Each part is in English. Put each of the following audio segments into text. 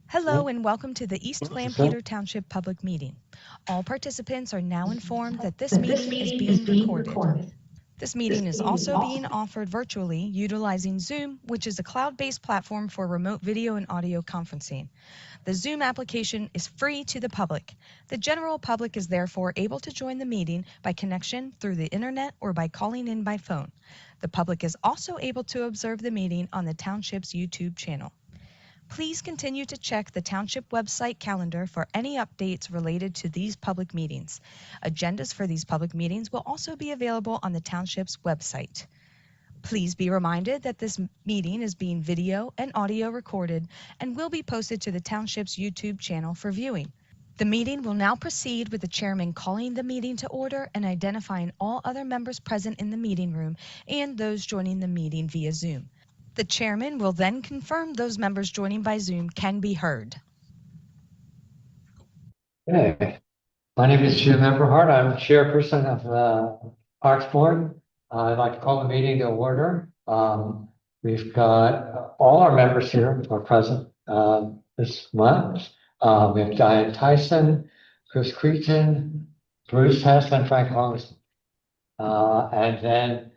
Hello and welcome to the East Lampeter Township Public Meeting. All participants are now informed that this meeting is being recorded. This meeting is also being offered virtually utilizing Zoom, which is a cloud-based platform for remote video and audio conferencing. The Zoom application is free to the public. The general public is therefore able to join the meeting by connection through the internet or by calling in by phone. The public is also able to observe the meeting on the Township's YouTube channel. Please continue to check the Township website calendar for any updates related to these public meetings. Agendas for these public meetings will also be available on the Township's website. Please be reminded that this meeting is being video and audio recorded and will be posted to the Township's YouTube channel for viewing. The meeting will now proceed with the chairman calling the meeting to order and identifying all other members present in the meeting room and those joining the meeting via Zoom. The chairman will then confirm those members joining by Zoom can be heard. Okay. My name is Jim Everhart. I'm chairperson of the Parks Board. I'd like to call the meeting to order. We've got all our members here are present this month. We have Diane Tyson, Chris Cretin, Bruce Hess, and Frank Longson. And then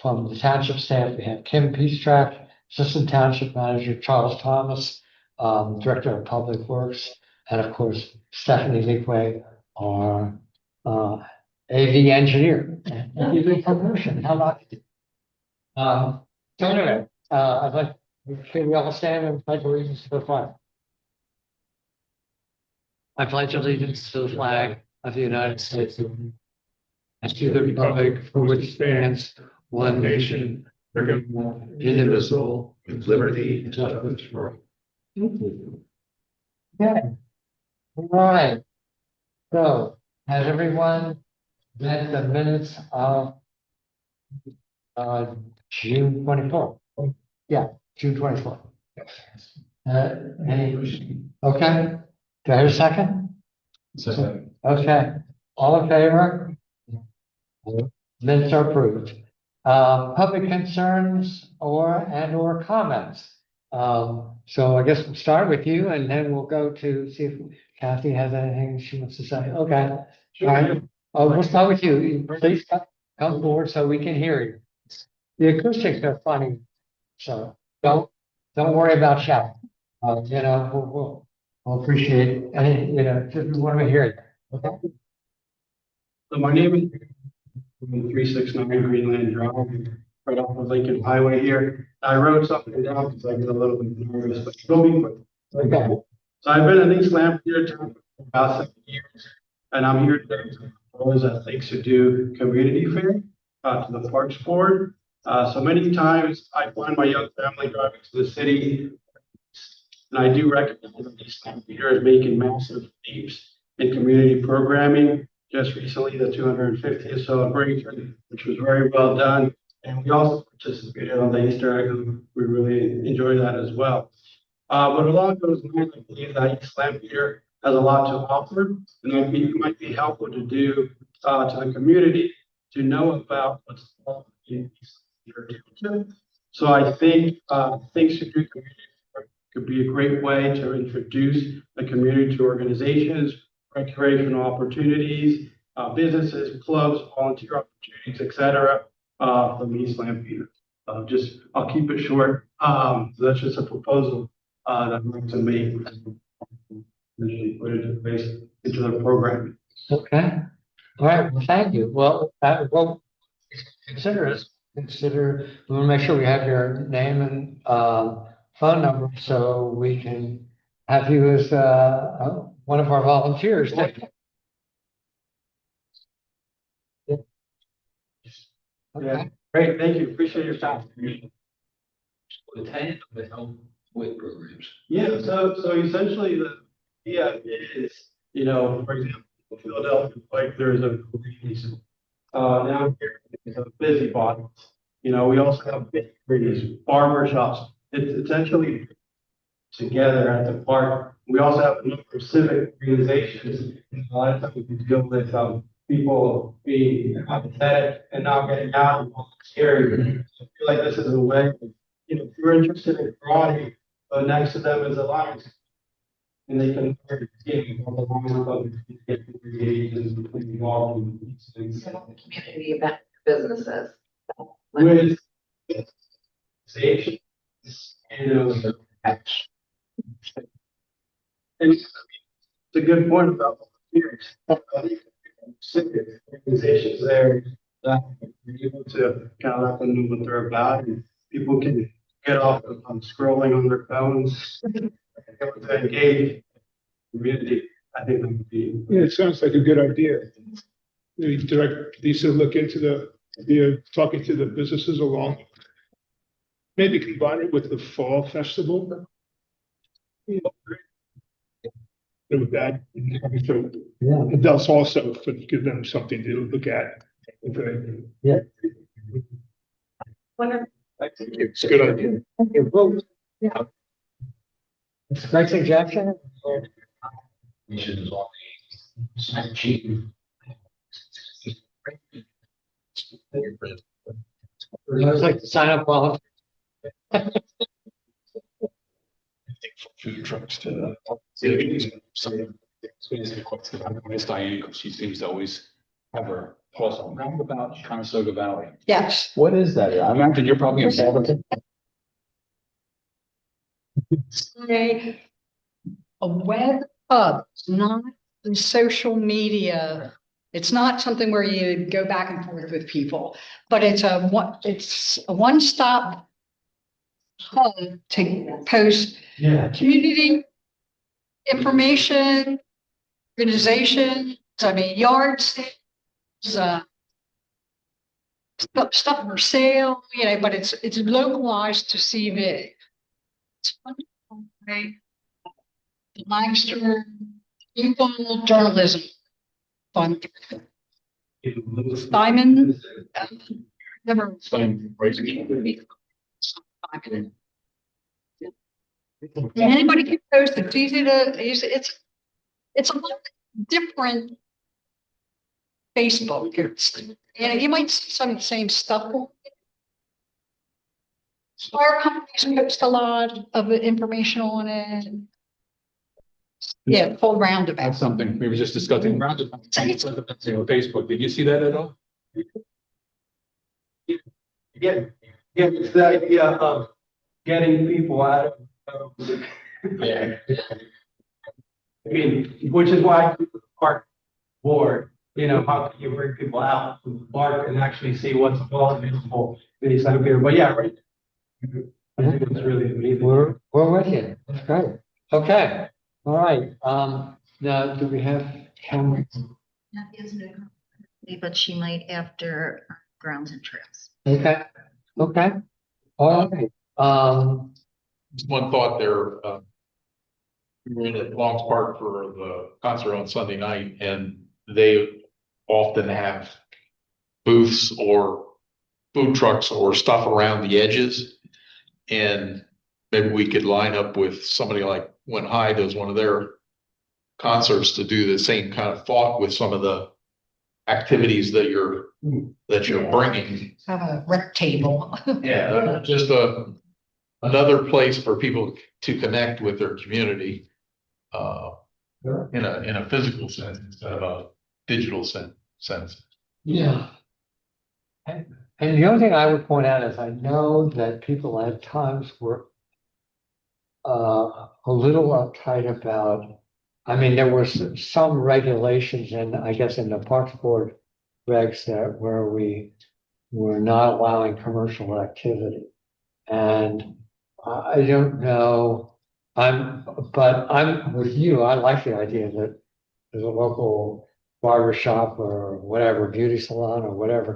from the township staff, we have Kim Peastrack, Assistant Township Manager Charles Thomas, Director of Public Works, and of course Stephanie Leakway, our AV engineer. Promotion. How lucky. So anyway, I'd like to we all stand and pledge allegiance to the flag. I pledge allegiance to the flag of the United States and to the republic for which stands one nation, indivisible, with liberty and justice for all. Okay. All right. So, has everyone read the minutes of June 24th? Yeah, June 24th. Any? Okay. Do I have a second? Second. Okay. All in favor? Minutes are approved. Public concerns or comments. So I guess we'll start with you and then we'll go to see if Kathy has anything she wants to say. Okay. All right. We'll start with you. Please come forward so we can hear you. The acoustics are funny, so don't worry about shouting. We'll appreciate any, just want to hear it. Okay. So my name is 369 Greenland Drive, right off of Lincoln Highway here. I wrote something down because I get a little bit nervous, but go be quick. Okay. So I've been in East Lampeter town for about 7 years, and I'm here today to propose a Things to Do community fair to the Parks Board. So many times I find my young family driving to the city, and I do recognize that East Lampeter is making massive leaps in community programming. Just recently, the 250th celebration, which was very well done. And we also participated on the Easter egg. We really enjoyed that as well. But along those lines, I believe that East Lampeter has a lot to offer, and it might be helpful to do to the community to know about what's involved in East Lampeter. So I think Things to Do community could be a great way to introduce the community to organizations, recreational opportunities, businesses, clubs, volunteer opportunities, etc. From East Lampeter. I'll keep it short. So that's just a proposal that I'd like to make and put into place into the program. Okay. All right. Well, thank you. Well, consider. We want to make sure we have your name and phone number so we can have you as one of our volunteers. Okay. Yeah, great. Thank you. Appreciate your time. Attend to help with programs. Yeah. So essentially, the is for example, Philadelphia, like there's a down here is a busybody. We also have bakeries, barber shops. It's essentially together at the park. We also have a number of civic organizations. And a lot of times we deal with people being apathetic and not getting out and volunteering. I feel like this is a way, if you're interested in karate, but next to them is a Lions. And they can on the line of get engaged and involved in these things. Community event businesses. With safety, and it's a good point about volunteers. Civic organizations there that you're able to kind of let them know what they're about, and people can get off of scrolling on their phones, able to engage the community. I think that would be. Yeah, it sounds like a good idea. Maybe direct Lisa to look into the idea of talking to the businesses along. Maybe combine it with the fall festival. With that, so Yeah. adults also could give them something to look at. Okay. Yeah. It's a good idea. It's a great suggestion. We should just all sign cheap. I would like to sign up volunteer. Food trucks to some. It's Diane, because she seems to always have her pulse on roundabout Conestoga Valley. Yes. What is that? I imagine you're probably involved in it. A web hub, it's not the social media. It's not something where you go back and forth with people, but it's a one-stop hub to post Yeah. community information, organization, yard sales, stuff for sale, but it's localized to CV. It's wonderful, right? Lancaster Local Journalism Fund. Simon, never. Same raising. Anybody can post it. It's easy to use. It's a lot different. Facebook, you might see some of the same stuff. Our companies post a lot of information on it. Yeah, full roundabout. That's something we were just discussing. Roundabout. Facebook, did you see that at all? Yeah, it's the idea of getting people out of. Yeah. I mean, which is why the park board, how can you bring people out to the park and actually see what's available in these type of here? But yeah, right. I think it's really amazing. We're with you. That's great. Okay. All right. Now, do we have Cameron? But she might after grounds and trails. Okay. Okay. All right. Just one thought there. We were in at Long's Park for the concert on Sunday night, and they often have booths or food trucks or stuff around the edges. And maybe we could line up with somebody like when High does one of their concerts to do the same kind of thought with some of the activities that you're bringing. Have a rec table. Yeah, just another place for people to connect with their community in a physical sense instead of a digital sense. Yeah. And the only thing I would point out is I know that people at times were a little uptight about, there were some regulations in, I guess, in the Parks Board regs that where we were not allowing commercial activity. And I don't know, but I'm with you. I like the idea that there's a local barbershop or whatever, beauty salon or whatever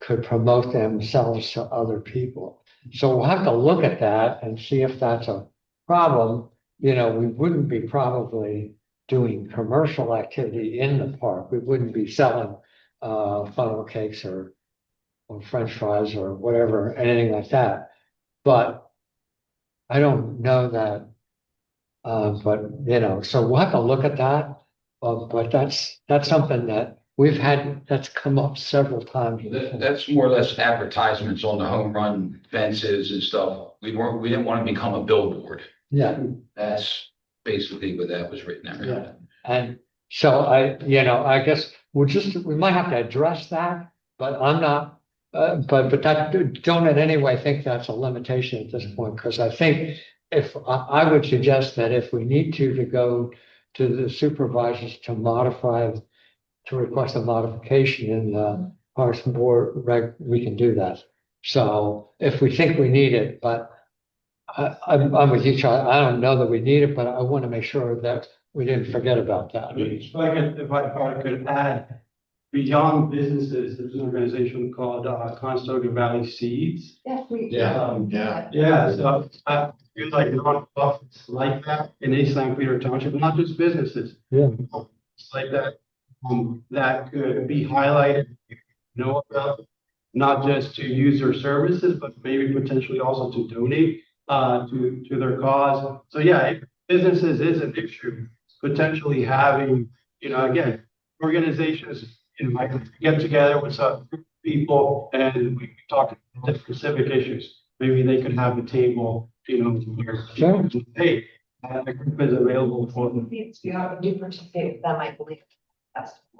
could promote themselves to other people. So we'll have to look at that and see if that's a problem. We wouldn't be probably doing commercial activity in the park. We wouldn't be selling funnel cakes or French fries or whatever, anything like that. But I don't know that. So we'll have to look at that. But that's something that that's come up several times. That's more or less advertisements on the home run fences and stuff. We didn't want to become a billboard. Yeah, That's basically what that was written around. Yeah. and so I guess we might have to address that, but I'm not, but that, don't in any way think that's a limitation at this point, because I think if, I would suggest that if we need to go to the supervisors to request a modification in the Parks and Board reg, we can do that. So if we think we need it, but I'm with you, Charlie. I don't know that we need it, but I want to make sure that we didn't forget about that. If I could add, beyond businesses, there's an organization called Conestoga Valley Seeds. Yeah, so I feel like nonprofits like that in East St. Peter Township, not just businesses. Yeah. It's like that, that could be highlighted, know about, not just to use their services, but maybe potentially also to donate to their cause. So yeah, if businesses is an issue, potentially having, again, organizations, might get together with some people and we talk about specific issues. Maybe they could have a table, where, Sure. hey, the group is available for them. That might believe.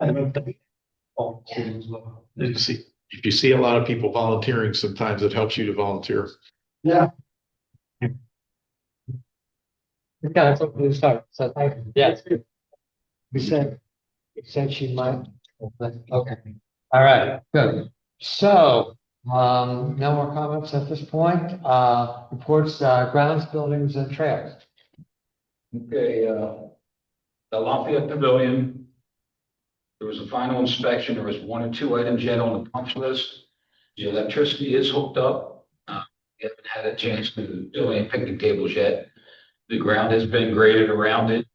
I don't think all cities will. If you see a lot of people volunteering, sometimes it helps you to volunteer. Yeah. Okay, that's what we start. So thank you. Yes. You said she might. Okay. All right, good. So, no more comments at this point. Reports, grounds, buildings and trails. Okay, the Lafayette Pavilion. There was a final inspection. There was 1 or 2 items yet on the punch list. The electricity is hooked up. We haven't had a chance to do any picnic tables yet. The ground has been graded around it.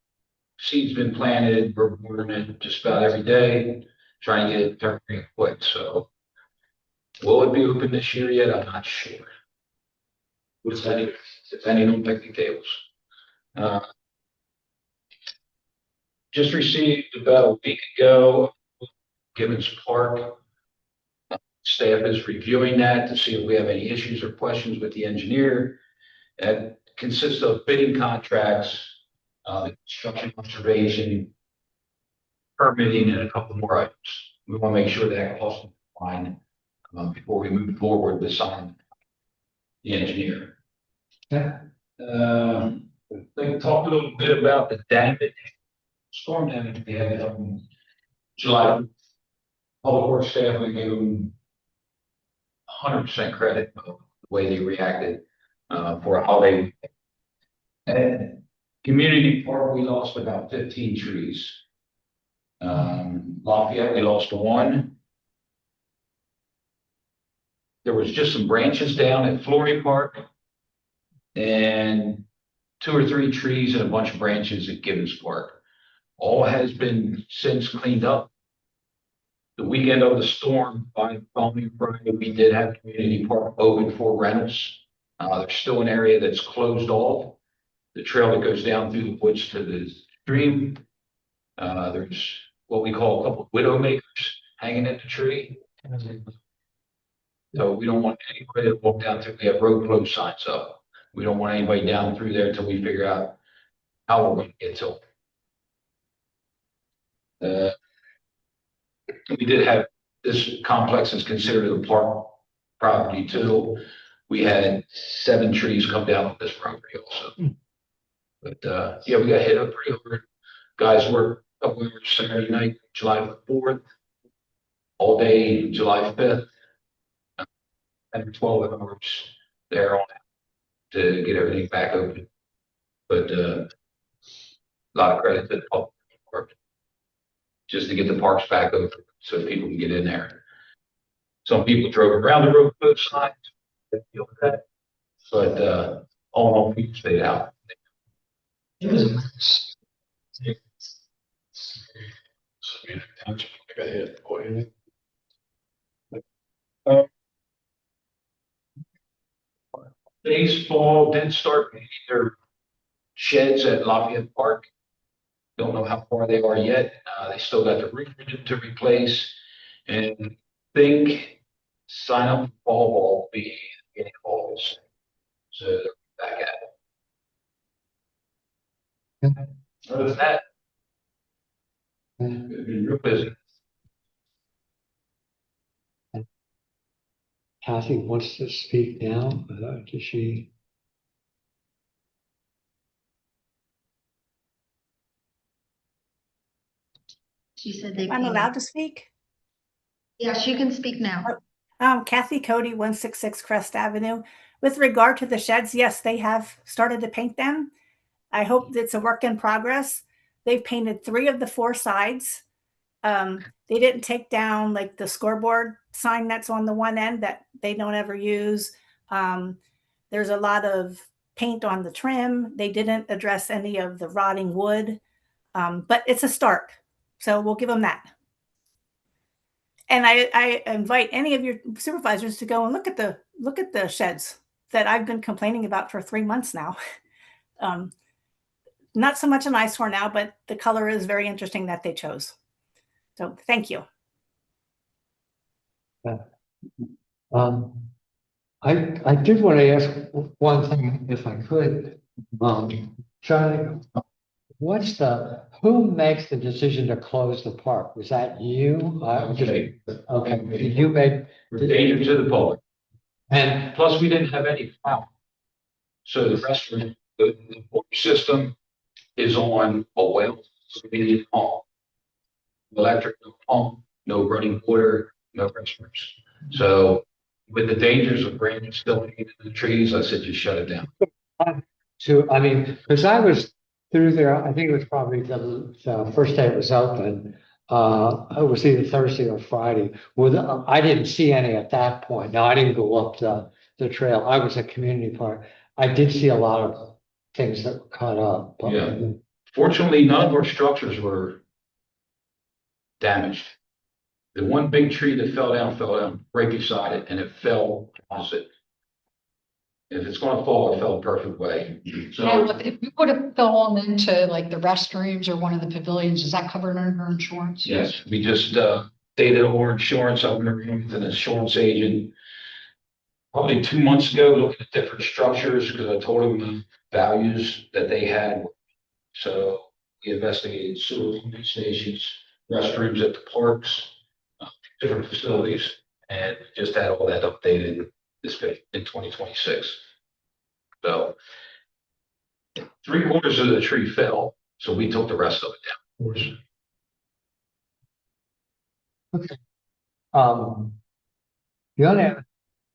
Seed's been planted. We're watering it just about every day, trying to get it turning quick. So will it be open this year yet? I'm not sure. Depending on picnic tables. Just received about a week ago, Gibbons Park. Staff is reviewing that to see if we have any issues or questions with the engineer. That consists of bidding contracts, construction observation, permitting, and a couple more items. We want to make sure that cost is fine before we move forward with signing the engineer. Yeah. They talked a little bit about the damage, storm damage we had on July. Public Works staff, we gave them 100% credit for the way they reacted for a holiday. And Community Park, we lost about 15 trees. Lafayette, we lost 1. There was just some branches down at Flory Park and 2 or 3 trees and a bunch of branches at Gibbons Park. All has been since cleaned up. The weekend of the storm, by following Friday, we did have Community Park open for rentals. There's still an area that's closed off. The trail that goes down through the woods to the stream. There's what we call a couple of widow makers hanging at the tree. So we don't want anybody to walk down through. We have road closed signs up. We don't want anybody down through there until we figure out how we're going to get to them. We did have, this complex is considered a park property too. We had 7 trees come down on this property also. But yeah, we got hit up pretty hard. Guys worked a couple hours Saturday night, July 4th, all day July 5th, and 12 hours there on to get everything back open. But a lot of credit to the public work just to get the parks back open so people can get in there. Some people drove around the road both sides, but all in all, people stayed out. Baseball did start their sheds at Lafayette Park. Don't know how far they are yet. They still got the roof to replace, and think sign up for fall ball will be beginning of August. So they're back at it. Other than that, we've been real busy. Kathy wants to speak now. Does she? She said they. I'm allowed to speak. Yes, you can speak now. Kathy Cody, 166 Crest Avenue. With regard to the sheds, yes, they have started to paint them. I hope it's a work in progress. They've painted 3 of the 4 sides. They didn't take down like the scoreboard sign that's on the one end that they don't ever use. There's a lot of paint on the trim. They didn't address any of the rotting wood, but it's a start. So we'll give them that. And I invite any of your supervisors to go and look at the sheds that I've been complaining about for 3 months now. Not so much an eyesore now, but the color is very interesting that they chose. So thank you. I did want to ask one thing, if I could. Charlie, who makes the decision to close the park? Was that you? Okay. Okay, you made. Danger to the public. And Plus, we didn't have any power. So the restroom, the water system is on a well, so we need a pump. Electric, no pump, no running water, no restrooms. So with the dangers of rain still in the trees, I said, just shut it down. I mean, because I was through there, I think it was probably the first day it was open. It was either Thursday or Friday. I didn't see any at that point. Now, I didn't go up the trail. I was at community park. I did see a lot of things that were caught up. But Yeah. Fortunately, none of our structures were damaged. The one big tree that fell down right beside it, and it fell opposite. If it's gonna fall, it fell a perfect way. Now, So, if you would have fallen into like the restrooms or one of the pavilions, is that covered under insurance? yes, we just dated our insurance. I went around with an insurance agent probably 2 months ago, looking at different structures, because I told him the values that they had. So we investigated sewer pumping stations, restrooms at the parks, different facilities, and just had all that updated in 2026. So 3/4 of the tree fell, so we took the rest of it down, of course. The other,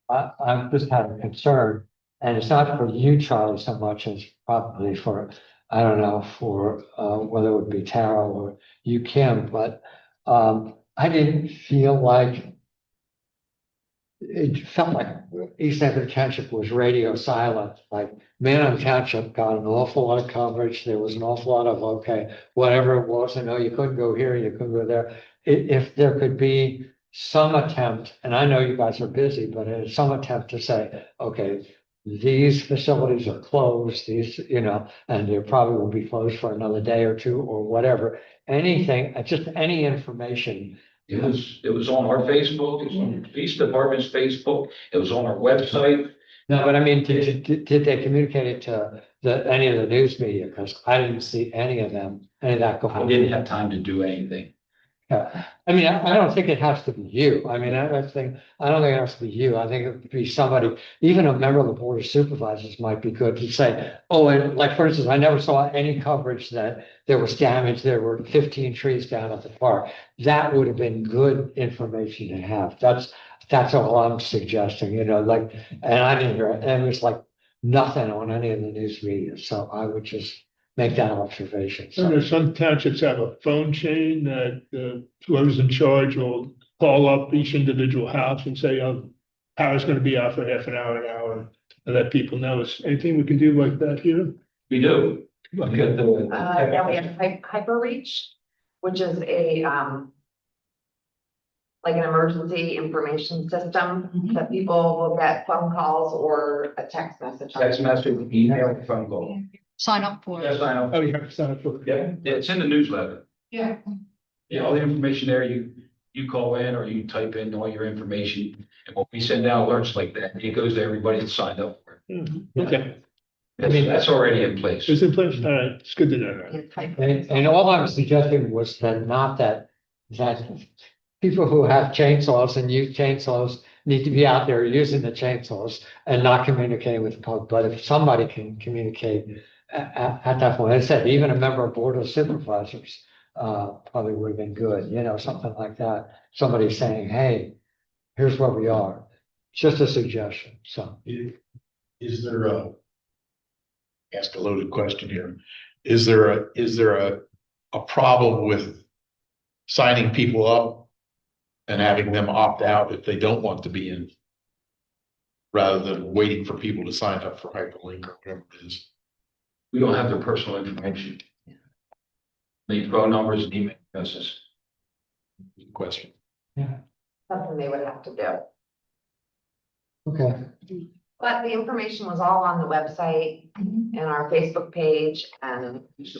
I just had a concern, and it's not for you, Charlie, so much as probably for, I don't know, for whether it would be Tara or you, Kim, but I didn't feel like it felt like East Hampton Township was radio silent. Like Manheim Township got an awful lot of coverage. There was an awful lot of, okay, whatever it was, I know you couldn't go here, you couldn't go there. If there could be some attempt, and I know you guys are busy, but some attempt to say, okay, these facilities are closed, and they probably will be closed for another day or two or whatever. Anything, just any information. It was on our Facebook, it was on the police department's Facebook, it was on our website. No, but I mean, did they communicate it to any of the news media? Because I didn't see any of that go I on. didn't have time to do anything. Yeah. I mean, I don't think it has to be you. I mean, I don't think it has to be you. I think it would be somebody, even a member of the board of supervisors might be good to say, oh, and like, for instance, I never saw any coverage that there was damage. There were 15 trees down at the park. That would have been good information to have. That's all I'm suggesting, and I didn't hear it. And it was like nothing on any of the news media. So I would just make that observation. So there's some townships have a phone chain that whoever's in charge will call up each individual house and say, oh, power's gonna be out for half an hour, and let people know. Is anything we can do like that here? We do. Yeah, we have HyperReach, which is a, like an emergency information system that people will get phone calls or a text message. Text message, email, phone call. sign up for Yes, it. I know. Oh, you have to sign up for. Yeah, it's in the newsletter. Yeah. Yeah, all the information there, you call in or you type in all your information. And when we send out alerts like that, it goes to everybody that's signed up for it. Okay, I mean, That's already in place. it's in place. All right, it's good to know that. And all I was suggesting was that not that people who have chainsaws and use chainsaws need to be out there using the chainsaws and not communicating with the public. But if somebody can communicate at that point, as I said, even a member of Board of Supervisors probably would have been good, you know, something like that. Somebody saying, hey, here's where we are. Just a suggestion, so. Is there ask a loaded question here. Is there a problem with signing people up and having them opt out if they don't want to be in? Rather than waiting for people to sign up for hyperlink or whatever it is. We don't have their personal information. Leave phone numbers and email addresses. Question. Something they would have to do. Okay. But the information was all on the website and our Facebook page and the police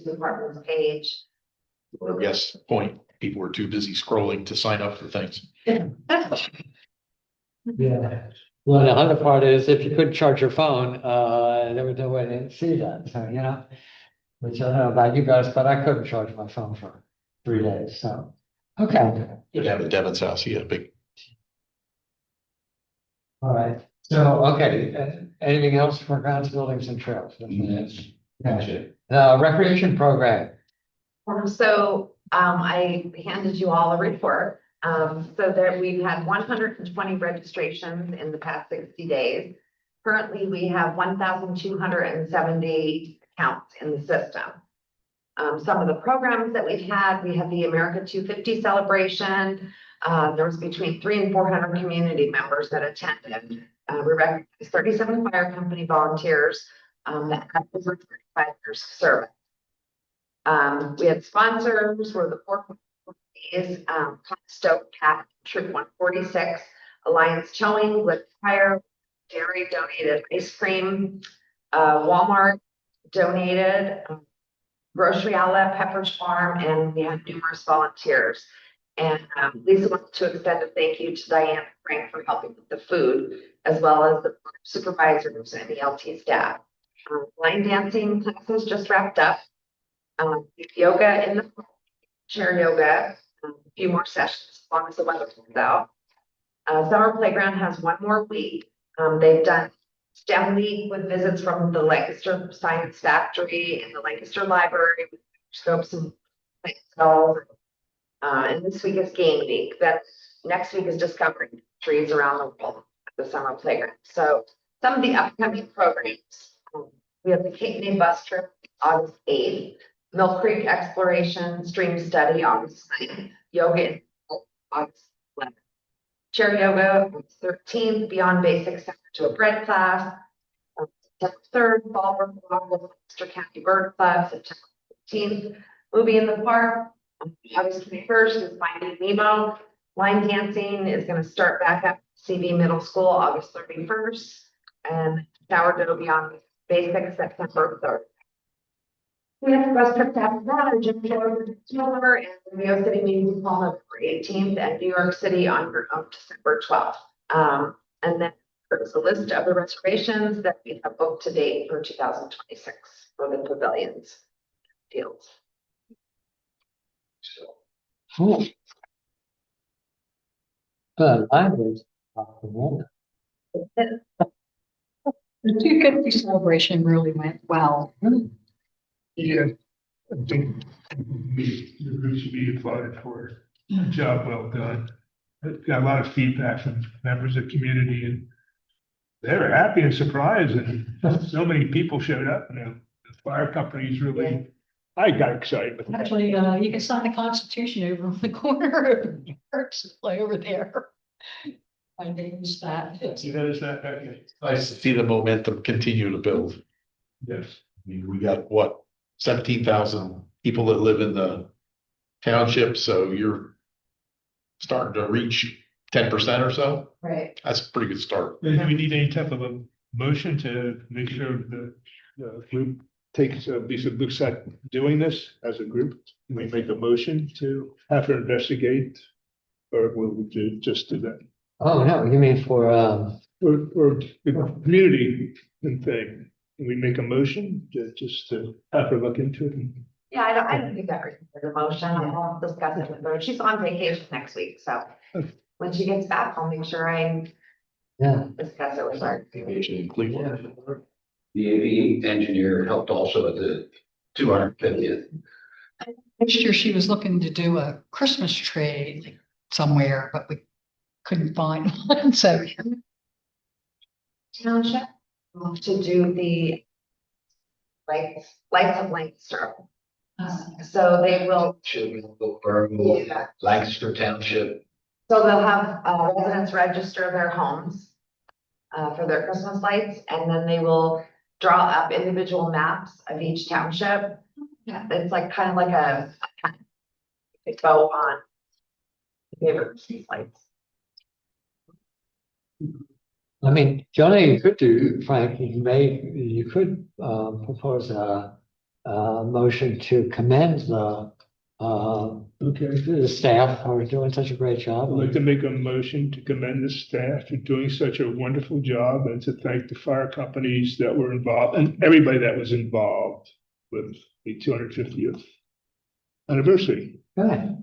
department's page. Or yes, point, people were too busy scrolling to sign up for things. Yeah. Well, the other part is if you couldn't charge your phone, there was no way to see that. So, you know, which I don't know about you guys, but I couldn't charge my phone for 3 days. So, okay. You'd have at Devin's house, he had a big. All right. So, okay. Anything else for grounds, buildings and trails? Gotcha. Recreation program. So I handed you all a report. So that we've had 120 registrations in the past 60 days. Currently, we have 1,270 accounts in the system. Some of the programs that we have the America 250 celebration. There was between 300 and 400 community members that attended. We recognized 37 fire company volunteers that had over 35 years of service. We had sponsors were the four is Stoke Cat Troop 146, Alliance Towing, with Fire, Dairy donated ice cream, Walmart donated, Grocery Outlet, Pepperidge Farm, and we had numerous volunteers. And Lisa wants to extend a thank you to Diane Frank for helping with the food, as well as the supervisors and the LT staff. Line dancing classes just wrapped up. Yoga in the chair yoga, a few more sessions as long as the weather comes out. Summer Playground has one more week. They've done STEM week with visits from the Lancaster Science Factory and the Lancaster Library with scopes and cells. And this week is game week. Next week is discovering trees around the world at the Summer Playground. So some of the upcoming programs, we have the Cape May bus trip August 8th. Mill Creek Exploration Stream Study August 9th, Yoga August 11th, Chair Yoga August 13th, Beyond Basics to a Bread class, September 3rd, Ballroom Walk with Lancaster County Bird Club, September 15th, Movie in the Park, August 21st is Finding Nemo, Line Dancing is going to start back up CB Middle School August 31st, and Sourdough Beyond Basics September 3rd. We have the bus trip after that, a Jim Miller and Rio City Music Hall November 18th and New York City on December 12th. And then there's a list of the reservations that we have booked to date for 2026 for the pavilions deals. Cool. Language. The 250 celebration really went well. Yeah. I think the group should be applauded for a job well done. I've got a lot of feedback from members of the community and they were happy and surprised and so many people showed up and the fire companies really, I got excited with that. Actually, you can sign the Constitution over on the corner of the church display over there. My name's that. You notice that? Okay. Nice to see the momentum continue to build. Yes. I mean, we got what, 17,000 people that live in the township, so you're starting to reach 10% or so. Right. That's a pretty good start. Do we need any type of a motion to make sure the the group takes, Lisa looks at doing this as a group, we make a motion to have her investigate? Or will we just do that? Oh, no, you mean for, Or the community thing, can we make a motion just to have her look into it? Yeah, I don't think that requires a motion. I'll discuss it with her. She's on vacation next week, so when she gets back, I'll make sure I yeah, discuss it with her. The AV engineer helped also at the 250th. Next year, she was looking to do a Christmas tree like, somewhere, but we couldn't find one, so. Township to do the lights of Lancaster. So they will, yeah. Lancaster Township. So they'll have residents register their homes for their Christmas lights, and then they will draw up individual maps of each township. Yeah, it's like kind of like a go on favorite Christmas lights. I mean, the only thing you could do, Frank, you could propose a motion to commend the staff for doing such a great job. I'd like to make a motion to commend the staff for doing such a wonderful job and to thank the fire companies that were involved and everybody that was involved with the 250th anniversary. Good.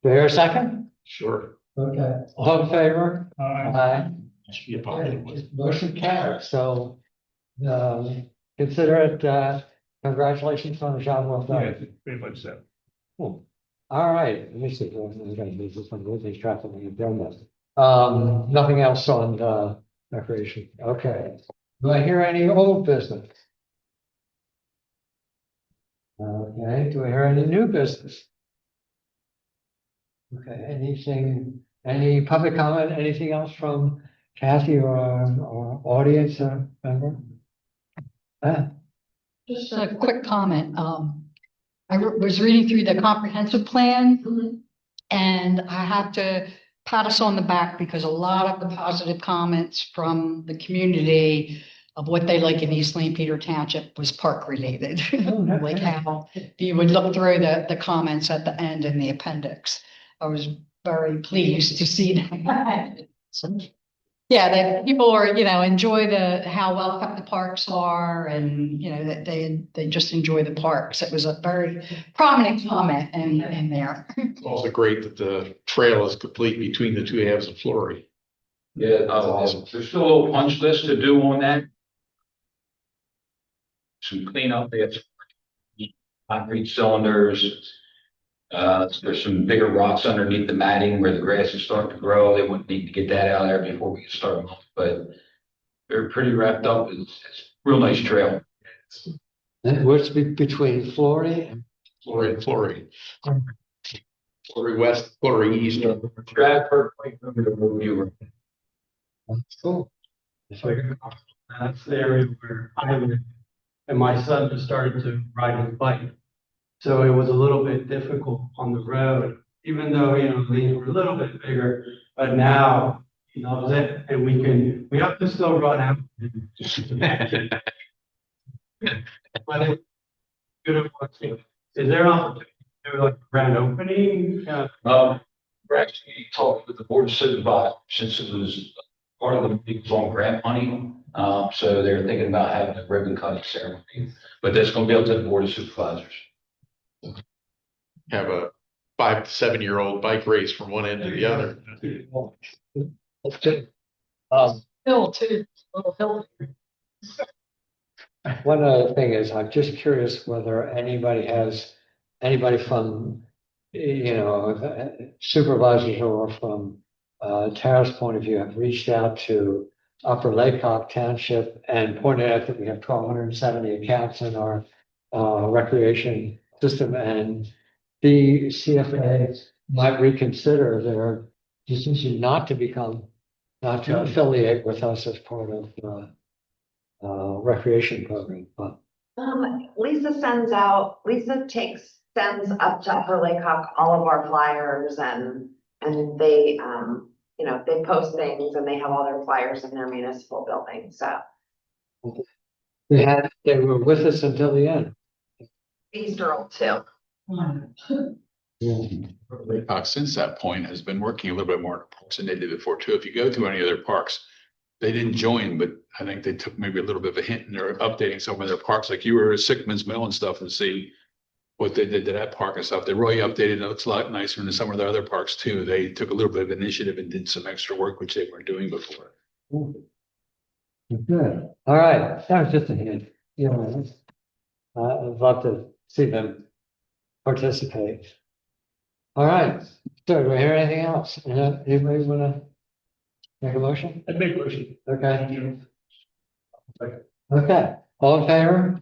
Do I hear a second? Sure. Okay. All in favor? Aye. Should be a positive one. Motion carries, so consider it, congratulations on the job well Yeah, done. very much so. Cool. All right, let me see, I'm gonna move this one, losing track of the agenda. Nothing else on recreation, okay. Do I hear any old business? Okay, do I hear any new business? Okay, any public comment, anything else from Kathy or audience member? Just a quick comment. I was reading through the comprehensive plan and I have to pat us on the back because a lot of the positive comments from the community of what they like in East St. Peter Township was park related. Like how you would look through the comments at the end in the appendix. I was very pleased to see that. Yeah, that people are, enjoy how well kept the parks are and, that they just enjoy the parks. It was a very prominent comment in there. It's also great that the trail is complete between the two halves of Flory. Yeah, awesome. there's still a little punch list to do on that. Some cleanup, they have concrete cylinders. There's some bigger rocks underneath the matting where the grass is starting to grow. They wouldn't need to get that out of there before we can start them off, but they're pretty wrapped up. It's a real nice trail. And what's between Flory and Flory and Flory. Flory West, Flory East. Stratford, right over the review. that's cool. That's the area where I live, and my son just started to ride his bike. So it was a little bit difficult on the road, even though, these were a little bit bigger, but now he loves it and we have to still run out. But it's good. Is there an opportunity to do like a grand opening? We're actually talking with the board of supervisors since it was part of the meeting was on grant money. So they're thinking about having a ribbon cutting ceremony, but that's going to be up to the board of supervisors. Have a 5 to 7 year old bike race from one end to the other. That's good. Hill too, little hill. One other thing is, I'm just curious whether anybody from, supervisors or from Tara's point of view have reached out to Upper Lake Hawk Township and pointed out that we have 1,270 accounts in our recreation system, and the CFA might reconsider their decision not to affiliate with us as part of the recreation program. But Lisa sends up to Upper Lake Hawk all of our flyers and they, they post things and they have all their flyers in their municipal building, so. they were with us until the end. Easter old too. Park since that point has been working a little bit more in parks than they did before too. If you go to any of their parks, they didn't join, but I think they took maybe a little bit of a hint and they're updating some of their parks, like you were at Sickman's Mill and stuff and see what they did to that park and stuff. They really updated. It looks a lot nicer than some of the other parks too. They took a little bit of initiative and did some extra work, which they weren't doing before. Good. All right. That was just a hint. You know, I'd love to see them participate. All right. So do we hear anything else? Anybody want to make a motion? I'd make a motion. Okay. Okay. All in favor?